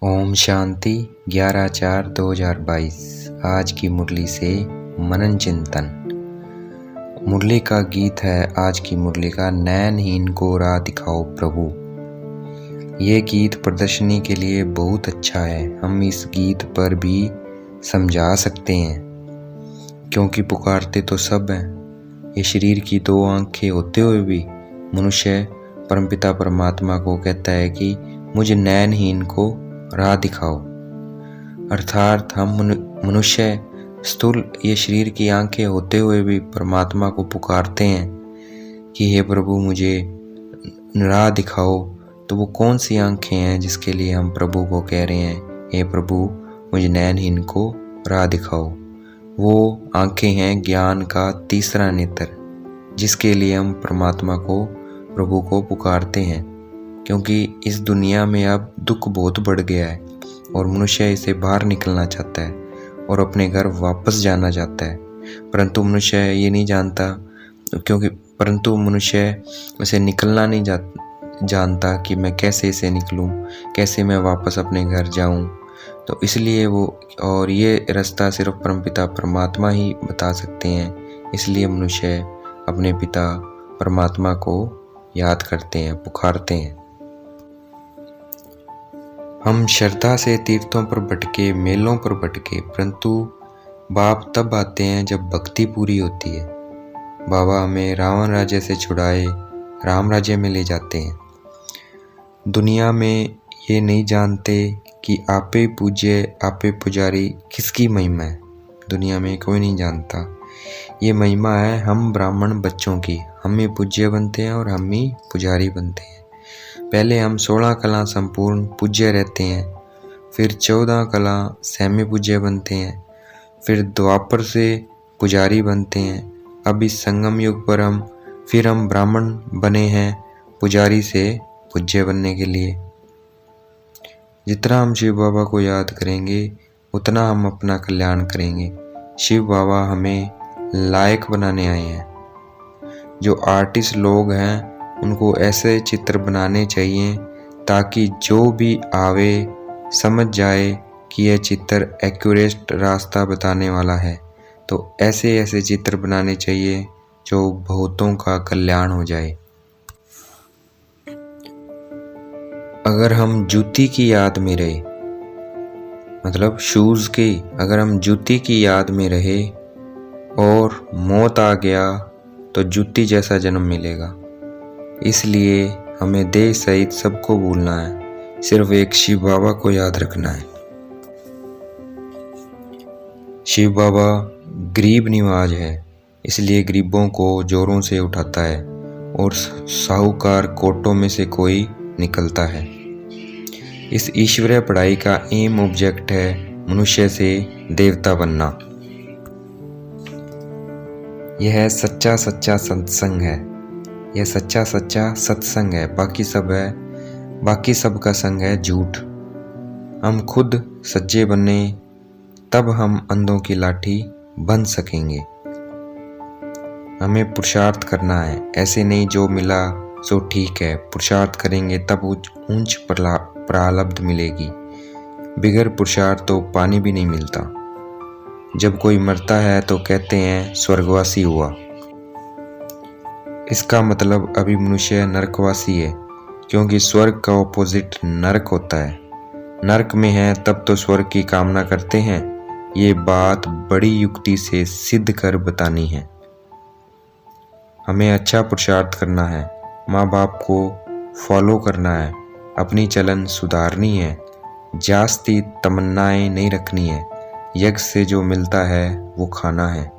ओम शांति 11/4/2022। आज की मुरली से मनन चिंतन। मुरली का गीत है आज की मुरली का, नैनहीन को राह दिखाओ प्रभु। ये गीत प्रदर्शनी के लिए बहुत अच्छा है। हम इस गीत पर भी समझा सकते हैं, क्योंकि पुकारते तो सब हैं। ये शरीर की दो आंखें होते हुए भी मनुष्य परमपिता परमात्मा को कहता है कि मुझे नैनहीन को राह दिखाओ। अर्थात हम मनुष्य स्थूल ये शरीर की आंखें होते हुए भी परमात्मा को पुकारते हैं कि हे प्रभु मुझे राह दिखाओ। तो वो कौन सी आंखें हैं जिसके लिए हम प्रभु को कह रहे हैं हे प्रभु मुझे नैनहीन को राह दिखाओ? वो आंखें हैं ज्ञान का तीसरा नेत्र, जिसके लिए हम परमात्मा को प्रभु को पुकारते हैं। क्योंकि इस दुनिया में अब दुख बहुत बढ़ गया है और मनुष्य इसे बाहर निकलना चाहता है और अपने घर वापस जाना चाहता है, परंतु मनुष्य ये नहीं जानता, परंतु मनुष्य उसे निकलना नहीं जानता कि मैं कैसे इसे निकलूं, कैसे मैं वापस अपने घर जाऊं। तो इसलिए और ये रास्ता सिर्फ परमपिता परमात्मा ही बता सकते हैं। इसलिए मनुष्य अपने पिता परमात्मा को याद करते हैं, पुकारते हैं। हम श्रद्धा से तीर्थों पर भटके, मेलों पर भटके, परंतु बाप तब आते हैं जब भक्ति पूरी होती है। बाबा हमें रावण राज्य से छुड़ाए राम राज्य में ले जाते हैं। दुनिया में ये नहीं जानते कि आपे पूज्य आपे पुजारी किसकी महिमा है। दुनिया में कोई नहीं जानता। ये महिमा है हम ब्राह्मण बच्चों की। हम ही पूज्य बनते हैं और हम ही पुजारी बनते हैं। पहले हम 16 कला संपूर्ण पूज्य रहते हैं, फिर 14 कला सहमी पूज्य बनते हैं, फिर द्वापर से पुजारी बनते हैं। अब इस संगम युग पर हम ब्राह्मण बने हैं पुजारी से पूज्य बनने के लिए। जितना हम शिव बाबा को याद करेंगे उतना हम अपना कल्याण करेंगे। शिव बाबा हमें लायक बनाने आए हैं। जो आर्टिस्ट लोग हैं उनको ऐसे चित्र बनाने चाहिए ताकि जो भी आवे समझ जाए कि यह चित्र एक्यूरेट रास्ता बताने वाला है। तो ऐसे चित्र बनाने चाहिए जो बहुतों का कल्याण हो जाए। अगर हम जूती की याद में रहे, मतलब शूज़ की, अगर हम जूती की याद में रहे और मौत आ गया तो जूती जैसा जन्म मिलेगा। इसलिए हमें देह सहित सबको भूलना है, सिर्फ एक शिव बाबा को याद रखना है। शिव बाबा गरीब निवाज है, इसलिए गरीबों को जोरों से उठाता है और साहूकार कोटों में से कोई निकलता है। इस ईश्वरीय पढ़ाई का एम ऑब्जेक्ट है मनुष्य से देवता बनना। यह सच्चा सत्संग है। यह सच्चा सत्संग है। बाकी सब का संग है झूठ। हम खुद सच्चे बने तब हम अंधों की लाठी बन सकेंगे। हमें पुरुषार्थ करना है, ऐसे नहीं जो मिला सो ठीक है। पुरुषार्थ करेंगे तब ऊंच प्रारब्ध मिलेगी। बिगर पुरुषार्थ तो पानी भी नहीं मिलता। जब कोई मरता है तो कहते हैं स्वर्गवासी हुआ। इसका मतलब अभी मनुष्य नरकवासी है, क्योंकि स्वर्ग का ऑपोजिट नरक होता है। नरक में है तब तो स्वर्ग की कामना करते हैं। ये बात बड़ी युक्ति से सिद्ध कर बतानी है। हमें अच्छा पुरुषार्थ करना है, माँ बाप को फॉलो करना है, अपनी चलन सुधारनी है, जास्ती तमन्नाएं नहीं रखनी है। यज्ञ से जो मिलता है वो खाना है।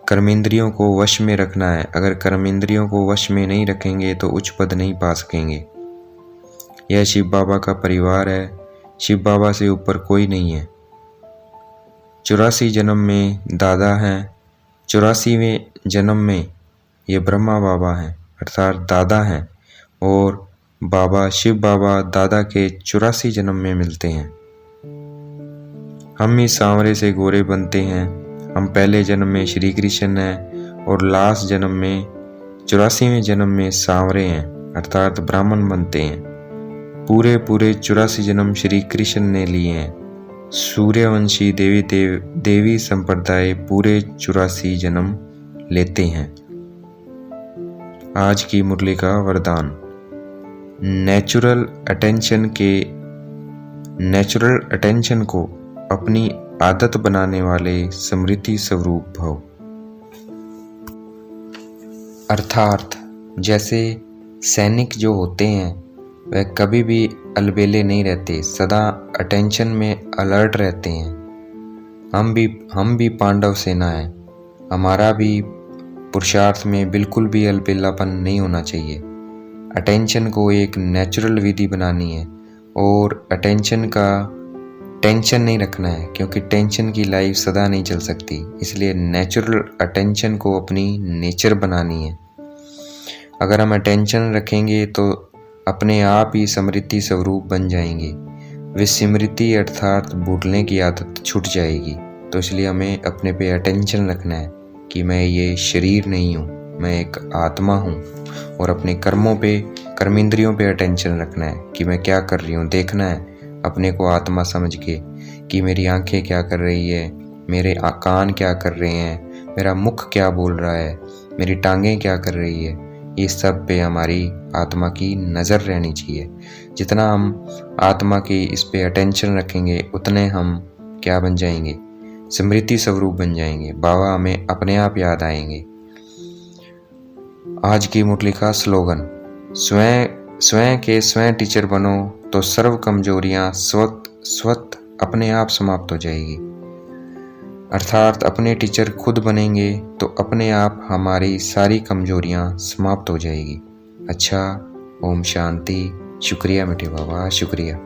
कर्मेंद्रियों को वश में रखना है। अगर कर्मेंद्रियों को वश में नहीं रखेंगे तो उच्च पद नहीं पा सकेंगे। यह शिव बाबा का परिवार है। शिव बाबा से ऊपर कोई नहीं है। 84 जन्म में दादा हैं। 84वें जन्म में ये ब्रह्मा बाबा हैं, अर्थात दादा हैं, और बाबा शिव बाबा दादा के 84 जन्म में मिलते हैं। हम ही सांवरे से गोरे बनते हैं। हम पहले जन्म में श्री कृष्ण हैं और लास्ट जन्म में 84वें जन्म में सांवरे हैं, अर्थात ब्राह्मण बनते हैं। पूरे पूरे 84 जन्म श्री कृष्ण ने लिए हैं। सूर्यवंशी देवी संप्रदाय पूरे 84 जन्म लेते हैं। आज की मुरली का वरदान, नेचुरल अटेंशन को अपनी आदत बनाने वाले स्मृति स्वरूप भव। अर्थात जैसे सैनिक जो होते हैं वह कभी भी अलबेले नहीं रहते, सदा अटेंशन में अलर्ट रहते हैं। हम भी पांडव सेना है। हमारा भी पुरुषार्थ में बिल्कुल भी अलबेलापन नहीं होना चाहिए। अटेंशन को एक नेचुरल विधि बनानी है और टेंशन नहीं रखना है, क्योंकि टेंशन की लाइफ सदा नहीं चल सकती। इसलिए नेचुरल अटेंशन को अपनी नेचर बनानी है। अगर हम अटेंशन रखेंगे तो अपने आप ही स्मृति स्वरूप बन जाएंगे। विस्मृति अर्थात भूलने की आदत छूट जाएगी। तो इसलिए हमें अपने पे अटेंशन रखना है कि मैं ये शरीर नहीं हूँ, मैं एक आत्मा हूँ। और अपने कर्मेंद्रियों पे अटेंशन रखना है कि मैं क्या कर रही हूँ। देखना है अपने को आत्मा समझ के कि मेरी आंखें क्या कर रही है, मेरे कान क्या कर रहे हैं, मेरा मुख क्या बोल रहा है, मेरी टांगें क्या कर रही है। ये सब पे हमारी आत्मा की नज़र रहनी चाहिए। जितना हम आत्मा की इस पे अटेंशन रखेंगे उतने हम क्या बन जाएंगे, स्मृति स्वरूप बन जाएंगे। बाबा हमें अपने आप याद आएंगे। आज की मुरली का स्लोगन, स्वयं के स्वयं टीचर बनो तो सर्व कमजोरियां स्वत अपने आप समाप्त हो जाएगी। अर्थात अपने टीचर खुद बनेंगे तो अपने आप हमारी सारी कमजोरियां समाप्त हो जाएगी। अच्छा, ओम शांति। शुक्रिया मीठे बाबा, शुक्रिया।